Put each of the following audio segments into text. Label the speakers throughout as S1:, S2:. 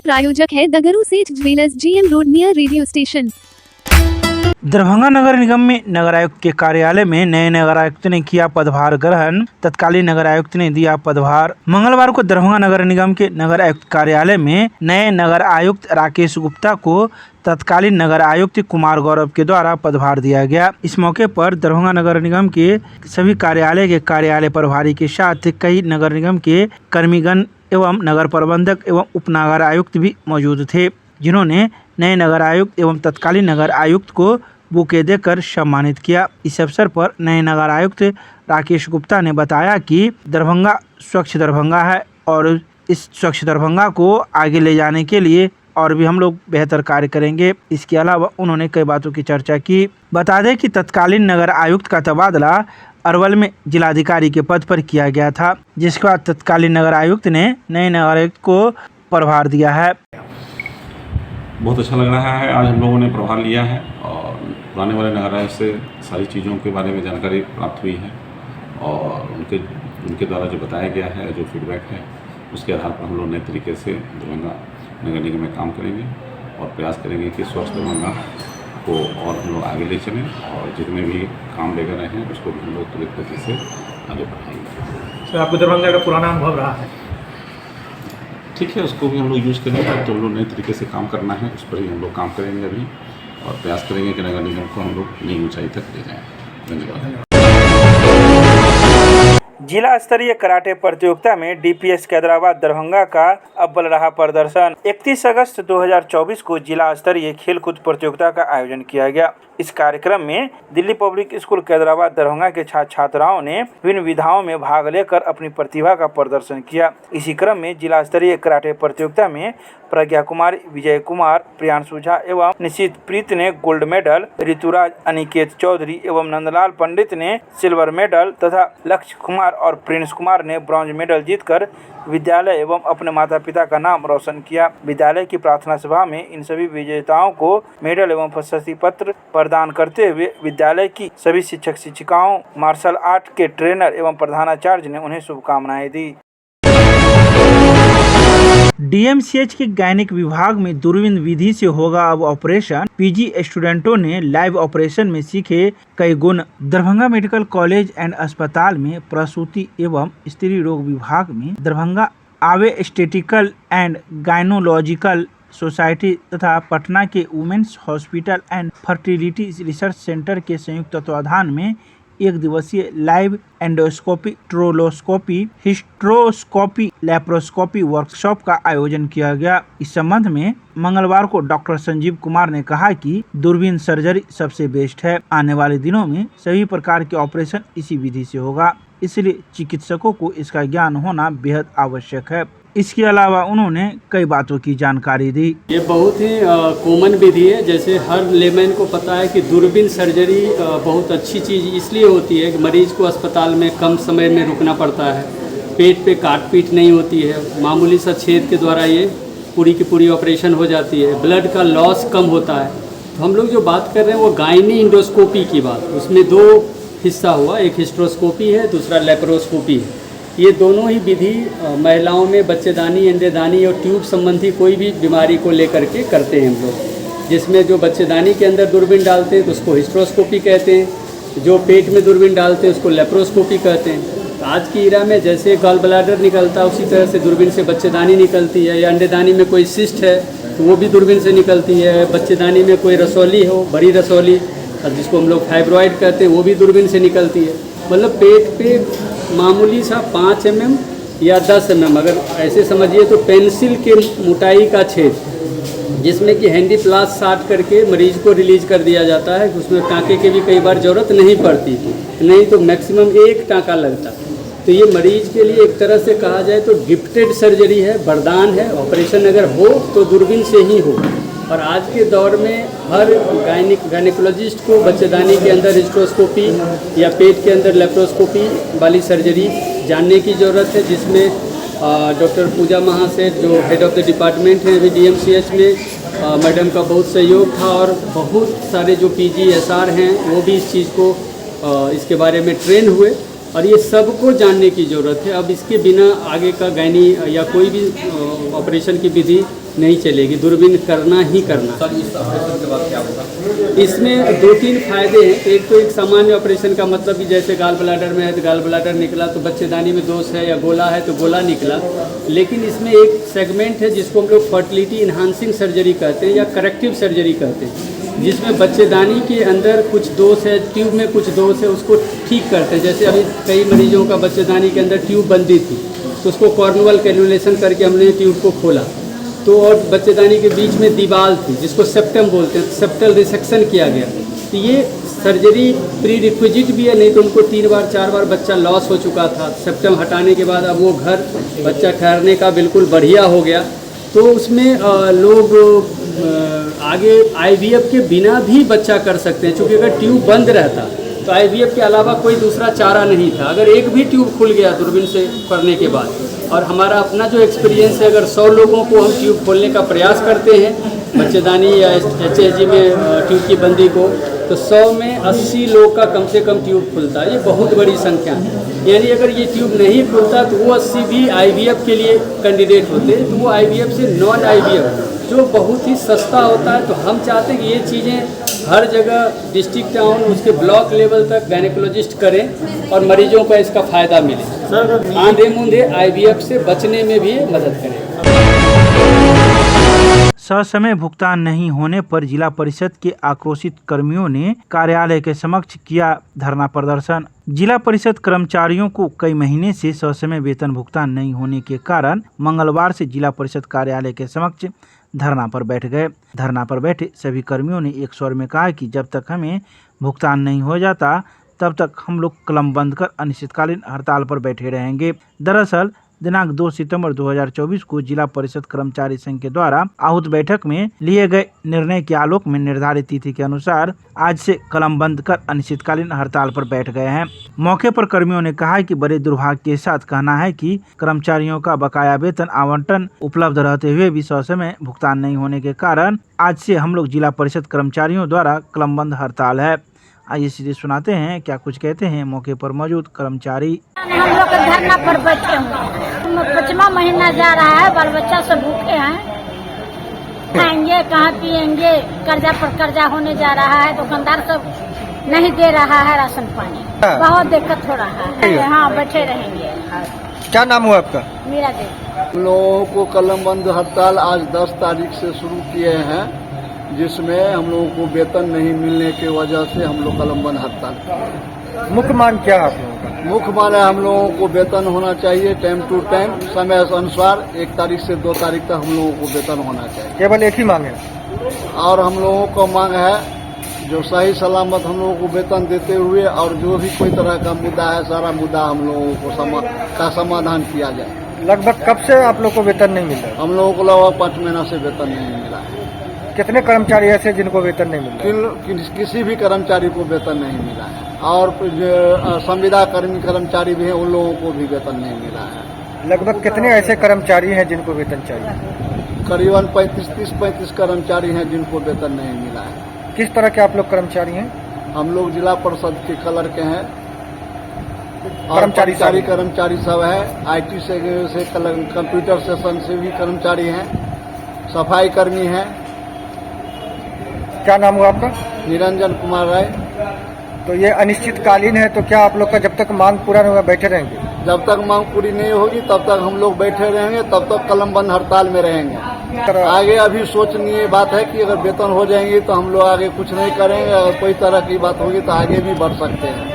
S1: प्रायोजक है Dagru Seth jewellers, GM road near radio station.
S2: Darbhanga नगर निगम में नगर आयुक्त के कार्यालय में नए नगर आयुक्त ने किया पदभार ग्रहण। तत्कालीन नगर आयुक्त ने दिया पदभार। मंगलवार को दरभंगा नगर निगम के नगर आयुक्त कार्यालय में नए नगर आयुक्त राकेश गुप्ता को तत्कालीन नगर आयुक्त कुमार गौरव के द्वारा पदभार दिया गया। इस मौके पर दरभंगा नगर निगम के सभी कार्यालय के कार्यालय प्रभारी के साथ कई नगर निगम के कर्मीगण एवं नगर प्रबंधक एवं उपनगर आयुक्त भी मौजूद थे, जिन्होंने नए नगर आयुक्त एवं तत्कालीन नगर आयुक्त को बुके देकर सम्मानित किया। इस अवसर पर नए नगर आयुक्त राकेश गुप्ता ने बताया कि दरभंगा स्वच्छ दरभंगा है और इस स्वच्छ दरभंगा को आगे ले जाने के लिए और भी हम लोग बेहतर कार्य करेंगे। इसके अलावा उन्होंने कई बातों की चर्चा की। बता दें कि तत्कालीन नगर आयुक्त का तबादला अरवल में जिलाधिकारी के पद पर किया गया था, जिसके बाद तत्कालीन नगर आयुक्त ने नए नगर आयुक्त को प्रभार दिया है।
S3: बहुत अच्छा लग रहा है। आज हम लोगों ने प्रभार लिया है और पुराने वाले नगर आयुक्त से सारी चीज़ों के बारे में जानकारी प्राप्त हुई है और उनके द्वारा जो बताया गया है, जो फीडबैक है, उसके आधार पर हम लोग नए तरीके से दरभंगा नगर निगम में काम करेंगे और प्रयास करेंगे कि स्वच्छ दरभंगा को और हम लोग आगे ले चलें और जितने भी काम लेकर रहे हैं उसको भी हम लोग त्वरित गति से आगे बढ़ाएंगे।
S4: सर, आपको दरभंगा का पुराना अनुभव रहा है,
S3: ठीक है, उसको भी हम लोग यूज़ करेंगे। तो हम लोग नए तरीके से काम करना है, उस पर ही हम लोग काम करेंगे अभी और प्रयास करेंगे कि नगर निगम को हम लोग नई ऊंचाई तक ले जाएं। धन्यवाद।
S2: जिला स्तरीय कराटे प्रतियोगिता में DPS कैदराबाद दरभंगा का अव्वल रहा प्रदर्शन। 31 अगस्त 2024 को जिला स्तरीय खेलकूद प्रतियोगिता का आयोजन किया गया। इस कार्यक्रम में दिल्ली पब्लिक स्कूल कैदराबाद दरभंगा के छात्र छात्राओं ने विभिन्न विधाओं में भाग लेकर अपनी प्रतिभा का प्रदर्शन किया। इसी क्रम में जिला स्तरीय कराटे प्रतियोगिता में प्रज्ञा कुमारी, विजय कुमार, प्रियांशु झा एवं निशित प्रीत ने गोल्ड मेडल, ऋतुराज, अनिकेत चौधरी एवं नंदलाल पंडित ने सिल्वर मेडल तथा लक्ष्य कुमार और प्रिंस कुमार ने ब्रॉन्ज मेडल जीतकर विद्यालय एवं अपने माता पिता का नाम रोशन किया। विद्यालय की प्रार्थना सभा में इन सभी विजेताओं को मेडल एवं प्रशस्ति पत्र प्रदान करते हुए विद्यालय की सभी शिक्षक शिक्षिकाओं, मार्शल आर्ट के ट्रेनर एवं प्रधानाचार्य ने उन्हें शुभकामनाएं दी। DMCH के गैनिक विभाग में दूरबीन विधि से होगा अब ऑपरेशन। PG स्टूडेंटों ने लाइव ऑपरेशन में सीखे कई गुण। दरभंगा मेडिकल कॉलेज एंड अस्पताल में प्रसूति एवं स्त्री रोग विभाग में दरभंगा आवे स्टेटिकल एंड गायनोलॉजिकल सोसाइटी तथा पटना के women's hospital and fertility research centre के संयुक्त तत्वाधान में एक दिवसीय लाइव एंडोस्कोपी, ट्रोलोस्कोपी, हिस्ट्रोस्कोपी, लैप्रोस्कोपी वर्कशॉप का आयोजन किया गया। इस संबंध में मंगलवार को डॉक्टर संजीव कुमार ने कहा कि दूरबीन सर्जरी सबसे बेस्ट है। आने वाले दिनों में सभी प्रकार के ऑपरेशन इसी विधि से होगा, इसलिए चिकित्सकों को इसका ज्ञान होना बेहद आवश्यक है। इसके अलावा उन्होंने कई बातों की जानकारी दी।
S5: ये बहुत ही कॉमन विधि है। जैसे हर लेमैन को पता है कि दूरबीन सर्जरी बहुत अच्छी चीज़ इसलिए होती है कि मरीज को अस्पताल में कम समय में रुकना पड़ता है, पेट पे काट-पीट नहीं होती है, मामूली सा छेद के द्वारा ये पूरी की पूरी ऑपरेशन हो जाती है, ब्लड का लॉस कम होता है। तो हम लोग जो बात कर रहे हैं वो गायनी इंडोस्कोपी की बात, उसमें दो हिस्सा हुआ, एक हिस्ट्रोस्कोपी है, दूसरा लेप्रोस्कोपी है। ये दोनों ही विधि महिलाओं में बच्चेदानी, अंडेदानी और ट्यूब संबंधी कोई भी बीमारी को लेकर के करते हैं हम लोग। जिसमें जो बच्चेदानी के अंदर दूरबीन डालते हैं तो उसको हिस्ट्रोस्कोपी कहते हैं, जो पेट में दूरबीन डालते हैं उसको लेप्रोस्कोपी कहते हैं। तो आज की इरा में जैसे गॉल ब्लैडर निकलता है उसी तरह से दूरबीन से बच्चेदानी निकलती है, या अंडेदानी में कोई सिस्ट है तो वो भी दूरबीन से निकलती है, बच्चेदानी में कोई रसौली हो, बड़ी रसौली जिसको हम लोग फाइब्रॉइड कहते हैं, वो भी दूरबीन से निकलती है। मतलब पेट पे मामूली सा 5 mm या 10 mm, अगर ऐसे समझिए तो पेंसिल के मोटाई का छेद, जिसमें कि हैंडी प्लास साट करके मरीज को रिलीज कर दिया जाता है। उसमें टाँके की भी कई बार ज़रूरत नहीं पड़ती, नहीं तो मैक्सिमम एक टाँका लगता। तो ये मरीज के लिए एक तरह से कहा जाए तो गिफ्टेड सर्जरी है, वरदान है। ऑपरेशन अगर हो तो दूरबीन से ही हो। और आज के दौर में हर गायनिकोलॉजिस्ट को बच्चेदानी के अंदर हिस्ट्रोस्कोपी या पेट के अंदर लेप्रोस्कोपी वाली सर्जरी जानने की ज़रूरत है, जिसमें डॉक्टर पूजा महासेठ जो हेड ऑफ़ द डिपार्टमेंट हैं अभी DMCH में, मैडम का बहुत सहयोग था और बहुत सारे जो PG SR हैं वो भी इस चीज़ को इसके बारे में ट्रेन हुए और ये सबको जानने की ज़रूरत है। अब इसके बिना आगे का गैनी या कोई भी ऑपरेशन की विधि नहीं चलेगी, दूरबीन करना ही करना।
S6: सर, इस ऑपरेशन के बाद क्या होगा?
S5: इसमें 2-3 फायदे हैं। एक तो एक सामान्य ऑपरेशन का मतलब कि जैसे गाल ब्लाडर में है तो गाल ब्लाडर निकला, तो बच्चेदानी में दोष है या गोला है तो गोला निकला। लेकिन इसमें एक सेगमेंट है जिसको हम लोग फर्टिलिटी इन्हांसिंग सर्जरी कहते हैं या करेक्टिव सर्जरी कहते हैं, जिसमें बच्चेदानी के अंदर कुछ दोष है, ट्यूब में कुछ दोष है, उसको ठीक करते हैं। जैसे अभी कई मरीजों का बच्चेदानी के अंदर ट्यूब बंदी थी तो उसको कॉर्नुअल कैनुलेशन करके हमने ट्यूब को खोला, तो और बच्चेदानी के बीच में दीवार थी जिसको सेप्टम बोलते हैं, सेप्टल रिसेक्शन किया गया। तो ये सर्जरी प्री रिक्विजिट भी है, नहीं तो उनको 3-4 बार बच्चा लॉस हो चुका था। सेप्टम हटाने के बाद अब वो घर बच्चा ठहरने का बिल्कुल बढ़िया हो गया। तो उसमें लोग आगे IVF के बिना भी बच्चा कर सकते हैं, क्योंकि अगर ट्यूब बंद रहता तो IVF के अलावा कोई दूसरा चारा नहीं था। अगर एक भी ट्यूब खुल गया दूरबीन से करने के बाद, और हमारा अपना जो एक्सपीरियंस है, अगर 100 लोगों को हम ट्यूब खोलने का प्रयास करते हैं बच्चेदानी या HSG में ट्यूब की बंदी को, तो 100 में 80 लोग का कम से कम ट्यूब खुलता है। ये बहुत बड़ी संख्या है। यानी अगर ये ट्यूब नहीं खुलता तो वो 80 भी IVF के लिए कैंडिडेट होते, तो वो IVF से नॉन IVF जो बहुत ही सस्ता होता है। तो हम चाहते हैं कि ये चीज़ें हर जगह डिस्ट्रिक्ट टाउन उसके ब्लॉक लेवल तक गायनेकोलॉजिस्ट करें और मरीजों को इसका फ़ायदा मिले। आंधे मूंधे IVF से बचने में भी मदद करें।
S2: ससमय भुगतान नहीं होने पर जिला परिषद के आक्रोशित कर्मियों ने कार्यालय के समक्ष किया धरना प्रदर्शन। जिला परिषद कर्मचारियों को कई महीने से ससमय वेतन भुगतान नहीं होने के कारण मंगलवार से जिला परिषद कार्यालय के समक्ष धरना पर बैठ गए। धरना पर बैठे सभी कर्मियों ने एक स्वर में कहा कि जब तक हमें भुगतान नहीं हो जाता तब तक हम लोग कलम बंद कर अनिश्चितकालीन हड़ताल पर बैठे रहेंगे। दरअसल दिनांक 2 सितंबर 2024 को जिला परिषद कर्मचारी संघ के द्वारा आहूत बैठक में लिए गए निर्णय के आलोक में निर्धारित तिथि के अनुसार आज से कलम बंद कर अनिश्चितकालीन हड़ताल पर बैठ गए हैं। मौके पर कर्मियों ने कहा कि बड़े दुर्भाग्य के साथ कहना है कि कर्मचारियों का बकाया वेतन आवंटन उपलब्ध रहते हुए भी ससमय भुगतान नहीं होने के कारण आज से हम लोग जिला परिषद कर्मचारियों द्वारा कलम बंद हड़ताल है। आइए सीधे सुनाते हैं क्या कुछ कहते हैं मौके पर मौजूद कर्मचारी।
S7: हम लोग धरना पर बैठे हुए 5वां महीना जा रहा है, बाल बच्चा सब भूखे हैं, खाएंगे कहाँ पिएंगे, कर्जा पर कर्जा होने जा रहा है, दुकानदार सब नहीं दे रहा है राशन पानी, बहुत दिक्कत हो रहा है। हाँ बैठे रहेंगे।
S6: क्या नाम हुआ आपका?
S7: मेरा देश
S8: हम लोगों को कलम बंद हड़ताल आज 10 तारीख से शुरू किए हैं, जिसमें हम लोगों को वेतन नहीं मिलने की वजह से हम लोग कलम बंद हड़ताल।
S6: मुख्य मांग क्या है आप लोगों का?
S8: मुख्य मांग है हम लोगों को वेतन होना चाहिए टाइम टू टाइम, समय अनुसार 1 तारीख से 2 तारीख तक हम लोगों को वेतन होना चाहिए।
S6: केवल एक ही मांग है?
S8: और हम लोगों को मांग है जो सही सलामत हम लोगों को वेतन देते हुए, और जो भी कोई तरह का मुद्दा है सारा मुद्दा हम लोगों को समाधान किया जाए।
S6: लगभग कब से आप लोग को वेतन नहीं मिल रहा?
S8: हम लोगों को लगभग 5 महीना से वेतन नहीं मिला है।
S6: कितने कर्मचारी ऐसे जिनको वेतन नहीं मिल रहा?
S8: किसी भी कर्मचारी को वेतन नहीं मिला है, और जो संविदा कर्मचारी भी हैं उन लोगों को भी वेतन नहीं मिला है।
S6: लगभग कितने ऐसे कर्मचारी हैं जिनको वेतन चाहिए?
S8: करीबन 35 कर्मचारी हैं जिनको वेतन नहीं मिला है।
S6: किस तरह के आप लोग कर्मचारी हैं?
S8: हम लोग जिला परिषद के कलर के हैं,
S6: कर्मचारी
S8: सब है, IT से कंप्यूटर सेशन से भी कर्मचारी हैं, सफाई कर्मी हैं।
S6: क्या नाम हुआ आपका?
S8: निरंजन कुमार राय।
S6: तो ये अनिश्चितकालीन है, तो क्या आप लोग का जब तक मांग पूरा नहीं होगा बैठे रहेंगे?
S8: जब तक मांग पूरी नहीं होगी तब तक हम लोग बैठे रहेंगे, तब तक कलम बंद हड़ताल में रहेंगे। आगे अभी सोचनीय बात है कि अगर वेतन हो जाएंगे तो हम लोग आगे कुछ नहीं करेंगे, अगर कोई तरह की बात होगी तो आगे भी बढ़ सकते हैं।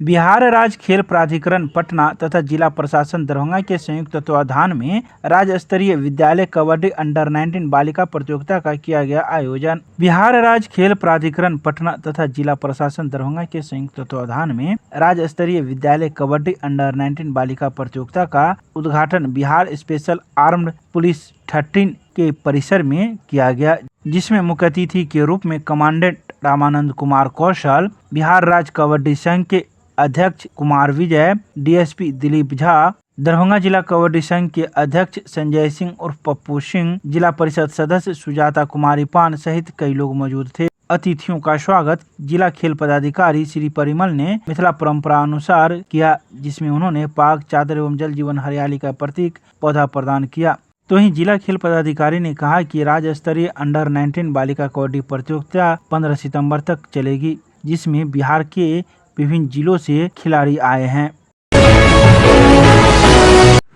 S2: बिहार राज्य खेल प्राधिकरण पटना तथा जिला प्रशासन दरभंगा के संयुक्त तत्वाधान में राज्य स्तरीय विद्यालय कबड्डी अंडर 19 बालिका प्रतियोगिता का किया गया आयोजन। बिहार राज्य खेल प्राधिकरण पटना तथा जिला प्रशासन दरभंगा के संयुक्त तत्वाधान में राज्य स्तरीय विद्यालय कबड्डी अंडर 19 बालिका प्रतियोगिता का उद्घाटन बिहार स्पेशल आर्म्ड पुलिस 13 के परिसर में किया गया, जिसमें मुख्य अतिथि के रूप में कमांडेंट रामानंद कुमार कौशल, बिहार राज्य कबड्डी संघ के अध्यक्ष कुमार विजय, DSP दिलीप झा, दरभंगा जिला कबड्डी संघ के अध्यक्ष संजय सिंह उर्फ पप्पू सिंह, जिला परिषद सदस्य सुजाता कुमारी पान सहित कई लोग मौजूद थे। अतिथियों का स्वागत जिला खेल पदाधिकारी श्री परिमल ने मिथिला परंपरा अनुसार किया, जिसमें उन्होंने पाक चादर एवं जल जीवन हरियाली का प्रतीक पौधा प्रदान किया। तो वहीं जिला खेल पदाधिकारी ने कहा कि राज्य स्तरीय अंडर 19 बालिका कबड्डी प्रतियोगिता 15 सितंबर तक चलेगी, जिसमें बिहार के विभिन्न जिलों से खिलाड़ी आए हैं।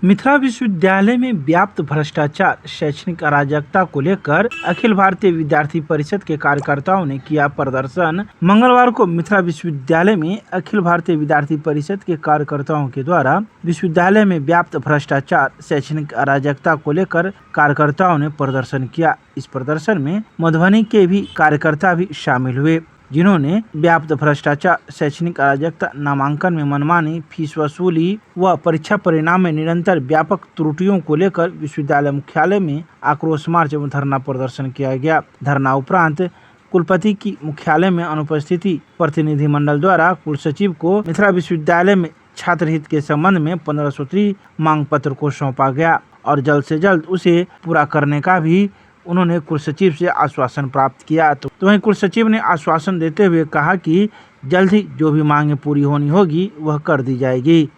S2: मिथिला विश्वविद्यालय में व्याप्त भ्रष्टाचार, शैक्षणिक अराजकता को लेकर अखिल भारतीय विद्यार्थी परिषद के कार्यकर्ताओं ने किया प्रदर्शन। मंगलवार को मिथिला विश्वविद्यालय में अखिल भारतीय विद्यार्थी परिषद के कार्यकर्ताओं के द्वारा विश्वविद्यालय में व्याप्त भ्रष्टाचार, शैक्षणिक अराजकता को लेकर कार्यकर्ताओं ने प्रदर्शन किया। इस प्रदर्शन में मधुबनी के भी कार्यकर्ता भी शामिल हुए, जिन्होंने व्याप्त भ्रष्टाचार, शैक्षणिक अराजकता, नामांकन में मनमानी, फीस वसूली व परीक्षा परिणाम में निरंतर व्यापक त्रुटियों को लेकर विश्वविद्यालय मुख्यालय में आक्रोश मार्च एवं धरना प्रदर्शन किया गया। धरना उपरांत कुलपति की मुख्यालय में अनुपस्थिति प्रतिनिधिमंडल द्वारा कुलसचिव को मिथिला विश्वविद्यालय में छात्र हित के संबंध में 15 सूत्री मांग पत्र को सौंपा गया और जल्द से जल्द उसे पूरा करने का भी उन्होंने कुलसचिव से आश्वासन प्राप्त किया। तो वहीं कुलसचिव ने आश्वासन देते हुए कहा कि जल्द ही जो भी मांगे पूरी होनी होगी वह कर दी जाएगी।